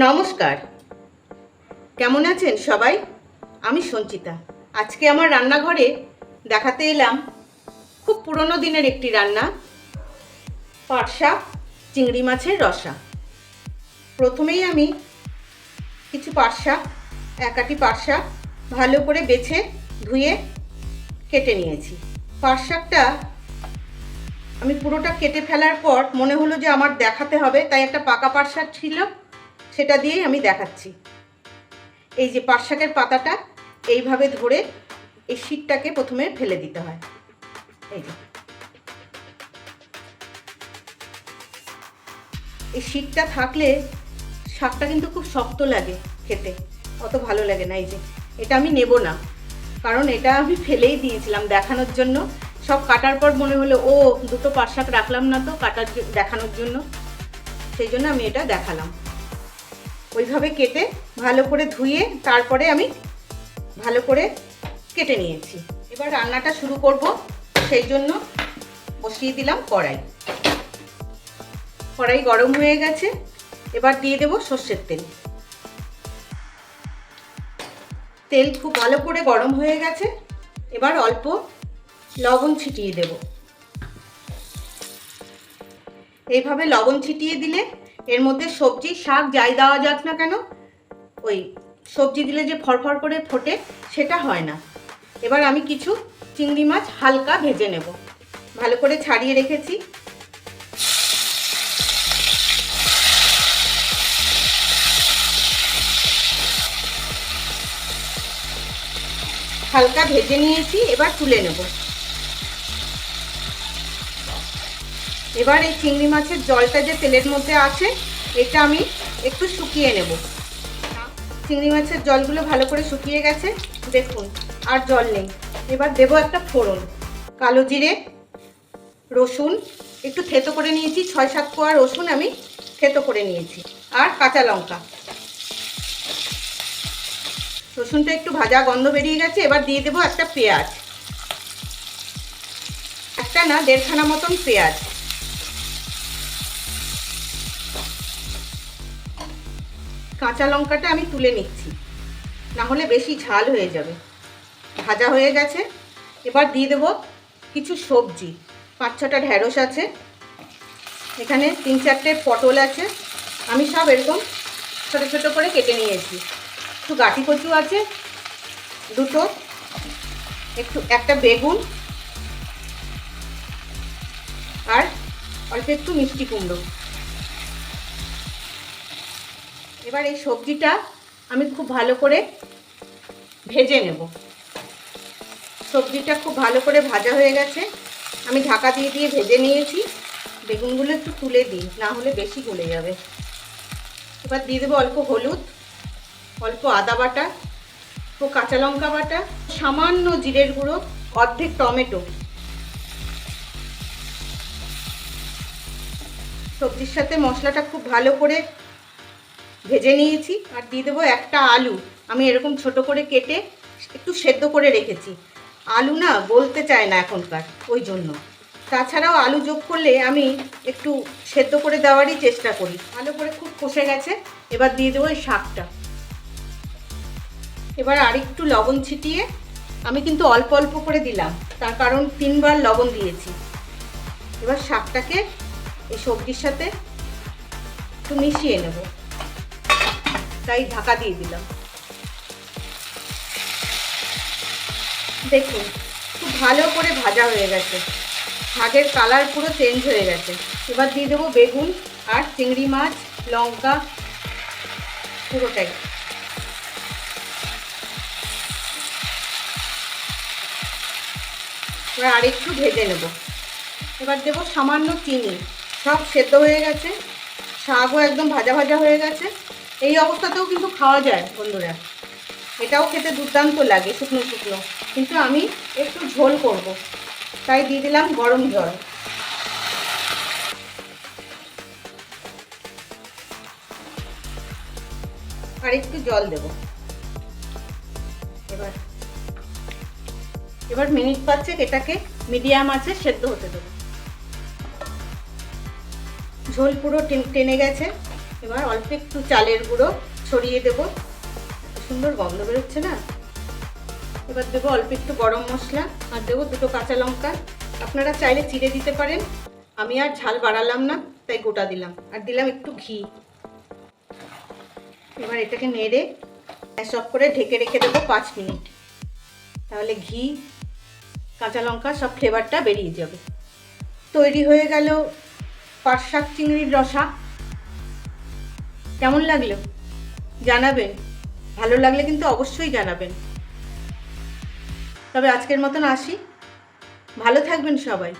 নমস্কার, কেমন আছেন সবাই? আমি সঞ্চিতা। আজকে আমার রান্নাঘরে দেখাতে এলাম খুব পুরনো দিনের একটি রান্না, পাট শাক চিংড়ি মাছের রসা। প্রথমেই আমি কিছু পাট শাক, এক আটি পাট শাক ভালো করে বেছে ধুয়ে কেটে নিয়েছি। পাট শাকটা আমি পুরোটা কেটে ফেলার পর মনে হলো যে আমার দেখাতে হবে, তাই একটা পাকা পাট শাক ছিল, সেটা দিয়েই আমি দেখাচ্ছি। এই যে পাট শাকের পাতাটা এইভাবে ধরে এই শীটটাকে প্রথমে ফেলে দিতে হয়। এই যে এই শীটটা থাকলে শাকটা কিন্তু খুব শক্ত লাগে খেতে, অত ভালো লাগে না। এই যে এটা আমি নেব না, কারণ এটা আমি ফেলেই দিয়েছিলাম দেখানোর জন্য। সব কাটার পর মনে হলো ও দুটো পাট শাক রাখলাম না তো কাটার দেখানোর জন্য, সেই জন্য আমি এটা দেখালাম। ওইভাবে কেটে ভালো করে ধুয়ে তারপরে আমি ভালো করে কেটে নিয়েছি। এবার রান্নাটা শুরু করব, সেই জন্য বসিয়ে দিলাম কড়াই। কড়াই গরম হয়ে গেছে, এবার দিয়ে দেব সর্ষের তেল। তেল খুব ভালো করে গরম হয়ে গেছে, এবার অল্প লবণ ছিটিয়ে দেব। এইভাবে লবণ ছিটিয়ে দিলে এর মধ্যে সবজি শাক যাই দেওয়া যাক না কেন, ওই সবজি দিলে যে ফরফর করে ফোটে সেটা হয় না। এবার আমি কিছু চিংড়ি মাছ হালকা ভেজে নেব, ভালো করে ছাড়িয়ে রেখেছি। হালকা ভেজে নিয়েছি, এবার তুলে নেব। এবার এই চিংড়ি মাছের জলটা যে তেলের মধ্যে আছে এটা আমি একটু শুকিয়ে নেব। চিংড়ি মাছের জলগুলো ভালো করে শুকিয়ে গেছে, দেখুন আর জল নেই। এবার দেব একটা ফোড়ন, কালো জিরে, রসুন একটু থেতো করে নিয়েছি, 6-7 কোয়া রসুন আমি থেতো করে নিয়েছি, আর কাঁচা লঙ্কা। রসুনটা একটু ভাজা গন্ধ বেরিয়ে গেছে, এবার দিয়ে দেবো একটা পেঁয়াজ, একটা না 1.5খানা মতন পেঁয়াজ। কাঁচা লঙ্কাটা আমি তুলে নিচ্ছি, না হলে বেশি ঝাল হয়ে যাবে। ভাজা হয়ে গেছে, এবার দিয়ে দেবো কিছু সবজি। 5-6টা ঢ্যাঁড়স আছে, এখানে 3-4টে পটল আছে, আমি সব এরকম ছোটো ছোটো করে কেটে নিয়েছি। একটু গাঁটি কচু আছে দুটো, একটা বেগুন, আর অল্প একটু মিষ্টি কুমড়ো। এবার এই সবজিটা আমি খুব ভালো করে ভেজে নেব। সবজিটা খুব ভালো করে ভাজা হয়ে গেছে, আমি ঢাকা দিয়ে দিয়ে ভেজে নিয়েছি। বেগুনগুলো একটু তুলে দিই, না হলে বেশি গলে যাবে। এবার দিয়ে দেবো অল্প হলুদ, অল্প আদা বাটা ও কাঁচা লঙ্কা বাটা, সামান্য জিরের গুঁড়ো, অর্ধেক টমেটো। সবজির সাথে মশলাটা খুব ভালো করে ভেজে নিয়েছি। আর দিয়ে দেবো একটা আলু, আমি এরকম ছোট করে কেটে একটু সেদ্ধ করে রেখেছি। আলু না গলতে চায় না এখনকার, ওই জন্য। তাছাড়াও আলু যোগ করলে আমি একটু সেদ্ধ করে দেওয়ারই চেষ্টা করি। ভালো করে খুব কষে গেছে, এবার দিয়ে দেবো এই শাকটা। এবার আরেকটু লবণ ছিটিয়ে, আমি কিন্তু অল্প অল্প করে দিলাম, তার কারণ 3বার লবণ দিয়েছি। এবার শাকটাকে এই সবজির সাথে একটু মিশিয়ে নেব, তাই ঢাকা দিয়ে দিলাম। দেখুন খুব ভালো করে ভাজা হয়ে গেছে, শাকের কালার পুরো চেঞ্জ হয়ে গেছে। এবার দিয়ে দেবো বেগুন আর চিংড়ি মাছ, লঙ্কা পুরোটাই। এবার আরেকটু ভেজে নেব। এবার দেবো সামান্য চিনি। সব সেদ্ধ হয়ে গেছে, শাকও একদম ভাজা ভাজা হয়ে গেছে। এই অবস্থাতেও কিন্তু খাওয়া যায় বন্ধুরা, এটাও খেতে দুর্দান্ত লাগে শুকনো শুকনো, কিন্তু আমি একটু ঝোল করব, তাই দিয়ে দিলাম গরম জল। আর একটু জল দেব। এবার মিনিট 5 এটাকে মিডিয়াম আঁচে সেদ্ধ হতে দেবো। ঝোল পুরো টেনে গেছে, এবার অল্প একটু চালের গুঁড়ো ছড়িয়ে দেব, সুন্দর গন্ধ বেরোচ্ছে না। এবার দেবো অল্প একটু গরম মশলা, আর দেবো 2 কাঁচা লঙ্কা। আপনারা চাইলে চিড়ে দিতে পারেন, আমি আর ঝাল বাড়ালাম না তাই গোটা দিলাম। আর দিলাম একটু ঘি। এবার এটাকে নেড়ে গ্যাস অফ করে ঢেকে রেখে দেবো 5 মিনিট। তাহলে ঘি, কাঁচা লঙ্কা সব ফ্লেভারটা বেরিয়ে যাবে। তৈরি হয়ে গেল পাট শাক চিংড়ির রসা। কেমন লাগলো জানাবেন, ভালো লাগলে কিন্তু অবশ্যই জানাবেন। তবে আজকের মতন আসি, ভালো থাকবেন সবাই।